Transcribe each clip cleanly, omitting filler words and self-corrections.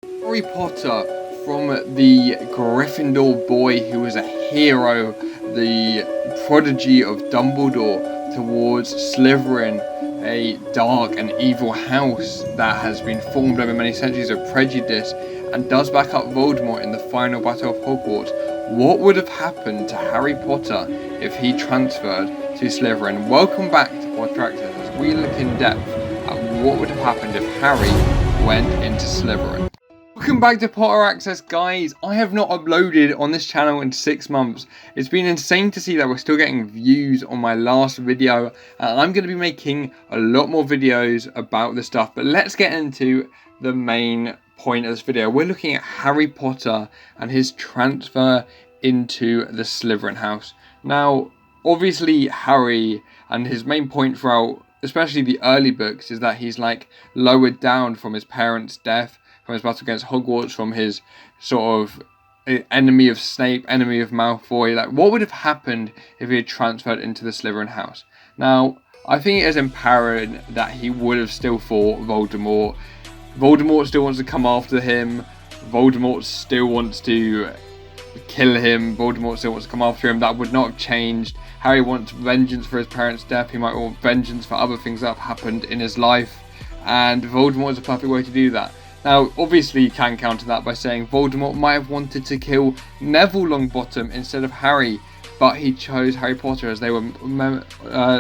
Harry Potter, from the Gryffindor boy who was a hero, the prodigy of Dumbledore, towards Slytherin, a dark and evil house that has been formed over many centuries of prejudice and does back up Voldemort in the final battle of Hogwarts. What would have happened to Harry Potter if he transferred to Slytherin? Welcome back to Potter Access as we look in depth at what would have happened if Harry went into Slytherin. Welcome back to Potter Access, guys. I have not uploaded on this channel in 6 months. It's been insane to see that we're still getting views on my last video. I'm going to be making a lot more videos about this stuff, but let's get into the main point of this video. We're looking at Harry Potter and his transfer into the Slytherin House. Now, obviously, Harry and his main point throughout, especially the early books, is that he's like lowered down from his parents' death, from his battle against Hogwarts, from his sort of enemy of Snape, enemy of Malfoy. Like, what would have happened if he had transferred into the Slytherin House? Now, I think it is empowering that he would have still fought Voldemort. Voldemort still wants to come after him. Voldemort still wants to kill him. Voldemort still wants to come after him. That would not have changed. Harry wants vengeance for his parents' death. He might want vengeance for other things that have happened in his life. And Voldemort is a perfect way to do that. Now, obviously, you can counter that by saying Voldemort might have wanted to kill Neville Longbottom instead of Harry, but he chose Harry Potter as they were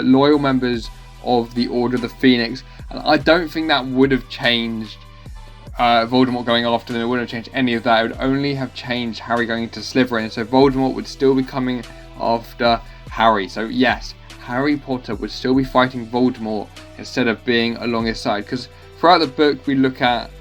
loyal members of the Order of the Phoenix. And I don't think that would have changed Voldemort going after them. It wouldn't have changed any of that. It would only have changed Harry going into Slytherin. So Voldemort would still be coming after Harry. So yes, Harry Potter would still be fighting Voldemort instead of being along his side. Because throughout the book, we look at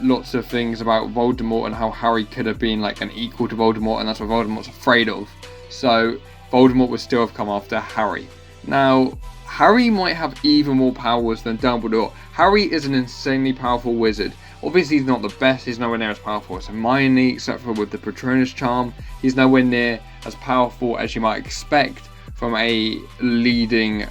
lots of things about Voldemort and how Harry could have been like an equal to Voldemort, and that's what Voldemort's afraid of. So Voldemort would still have come after Harry. Now, Harry might have even more powers than Dumbledore. Harry is an insanely powerful wizard. Obviously, he's not the best. He's nowhere near as powerful as Hermione, except for with the Patronus charm. He's nowhere near as powerful as you might expect from a leading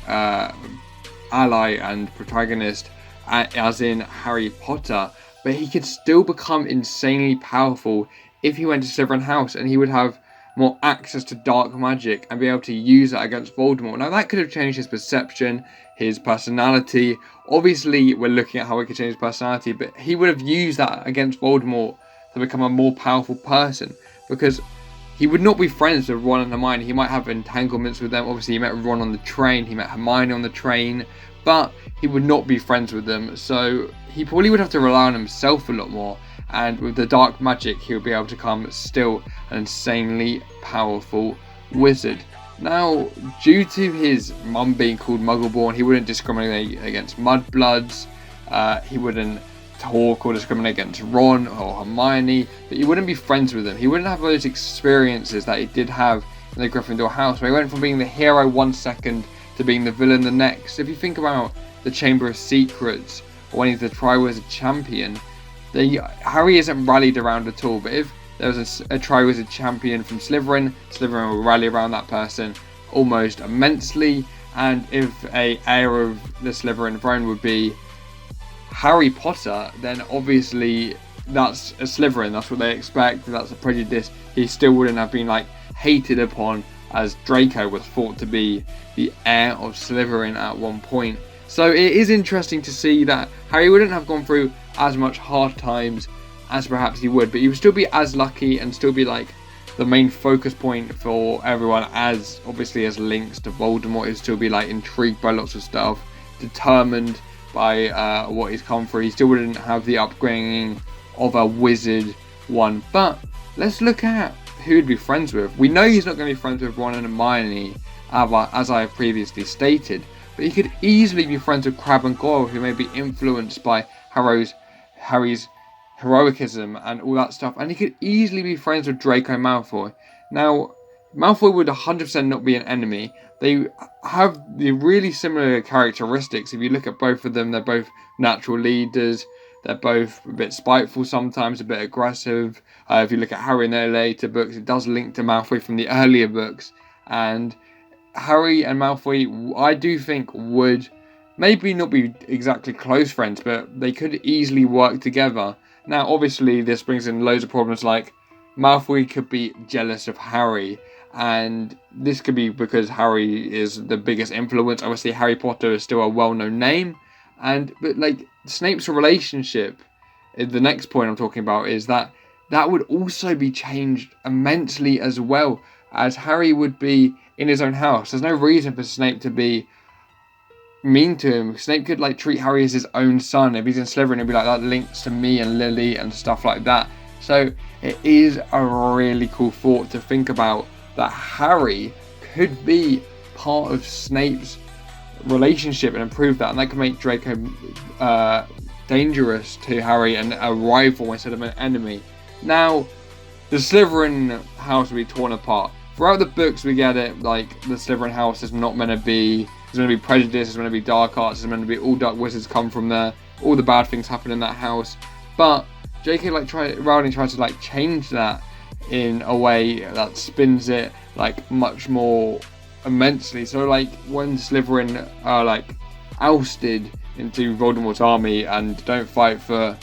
ally and protagonist, as in Harry Potter. But he could still become insanely powerful if he went to Slytherin House, and he would have more access to dark magic and be able to use that against Voldemort. Now, that could have changed his perception, his personality. Obviously, we're looking at how it could change his personality, but he would have used that against Voldemort to become a more powerful person, because he would not be friends with Ron and Hermione. He might have entanglements with them. Obviously, he met Ron on the train, he met Hermione on the train, but he would not be friends with them. So he probably would have to rely on himself a lot more. And with the dark magic, he would be able to become still an insanely powerful wizard. Now, due to his mum being called Muggleborn, he wouldn't discriminate against mudbloods. He wouldn't talk or discriminate against Ron or Hermione, but he wouldn't be friends with them. He wouldn't have those experiences that he did have in the Gryffindor house, where he went from being the hero 1 second to being the villain the next. If you think about the Chamber of Secrets, or when he's the Triwizard Champion, Harry isn't rallied around at all. But if there was a Triwizard Champion from Slytherin, Slytherin will rally around that person almost immensely. And if a heir of the Slytherin throne would be Harry Potter, then obviously that's a Slytherin. That's what they expect. That's a prejudice. He still wouldn't have been like hated upon, as Draco was thought to be the heir of Slytherin at one point. So it is interesting to see that Harry wouldn't have gone through as much hard times as perhaps he would, but he would still be as lucky and still be like the main focus point for everyone, as obviously as links to Voldemort. He'd still be like intrigued by lots of stuff, determined by what he's come through. He still wouldn't have the upbringing of a wizard one. But let's look at who he'd be friends with. We know he's not going to be friends with Ron and Hermione, as I have previously stated, but he could easily be friends with Crabbe and Goyle, who may be influenced by Harry's heroicism and all that stuff, and he could easily be friends with Draco Malfoy. Now, Malfoy would 100% not be an enemy. They have the really similar characteristics. If you look at both of them, they're both natural leaders. They're both a bit spiteful sometimes, a bit aggressive. If you look at Harry in the later books, it does link to Malfoy from the earlier books. And Harry and Malfoy, I do think, would maybe not be exactly close friends, but they could easily work together. Now, obviously, this brings in loads of problems, like Malfoy could be jealous of Harry, and this could be because Harry is the biggest influence. Obviously, Harry Potter is still a well-known name, but like Snape's relationship, the next point I'm talking about is that would also be changed immensely as well, as Harry would be in his own house. There's no reason for Snape to be mean to him. Snape could like treat Harry as his own son. If he's in Slytherin, it'd be like that links to me and Lily and stuff like that. So it is a really cool thought to think about, that Harry could be part of Snape's relationship and improve that, and that could make Draco dangerous to Harry and a rival instead of an enemy. Now, the Slytherin House will be torn apart. Throughout the books, we get it like the Slytherin House is not meant to be. There's going to be prejudice. There's going to be dark arts. There's going to be all dark wizards come from there. All the bad things happen in that house. But Rowling tries to like change that in a way that spins it like much more immensely. So like when Slytherin are like ousted into Voldemort's army and don't fight for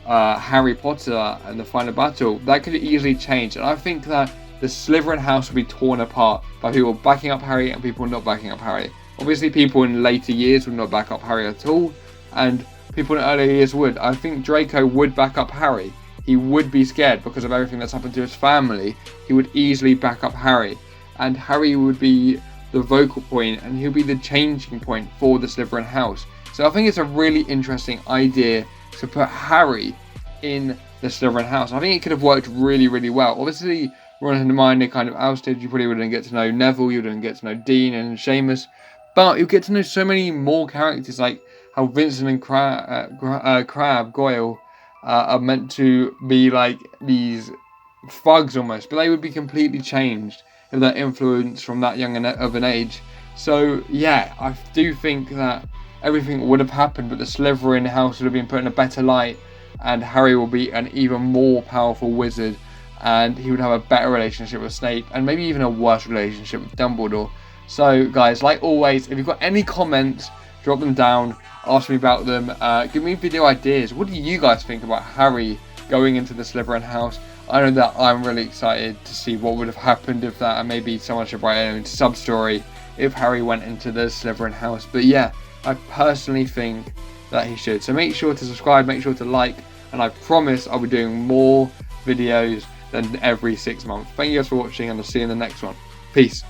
Harry Potter and the final battle, that could easily change. And I think that the Slytherin House will be torn apart by people backing up Harry and people not backing up Harry. Obviously, people in later years would not back up Harry at all, and people in earlier years would. I think Draco would back up Harry. He would be scared because of everything that's happened to his family. He would easily back up Harry, and Harry would be the vocal point, and he'll be the changing point for the Slytherin House. So I think it's a really interesting idea to put Harry in the Slytherin House. I think it could have worked really, really well. Obviously, Ron and Hermione kind of ousted. You probably wouldn't get to know Neville. You wouldn't get to know Dean and Seamus. But you get to know so many more characters, like how Vincent and Goyle are meant to be like these thugs almost, but they would be completely changed if they're influenced from that young of an age. So yeah, I do think that everything would have happened, but the Slytherin House would have been put in a better light, and Harry will be an even more powerful wizard, and he would have a better relationship with Snape, and maybe even a worse relationship with Dumbledore. So guys, like always, if you've got any comments, drop them down, ask me about them, give me video ideas. What do you guys think about Harry going into the Slytherin House? I know that I'm really excited to see what would have happened if that, and maybe someone should write a sub-story if Harry went into the Slytherin House. But yeah, I personally think that he should. So make sure to subscribe, make sure to like, and I promise I'll be doing more videos than every 6 months. Thank you guys for watching, and I'll see you in the next one. Peace.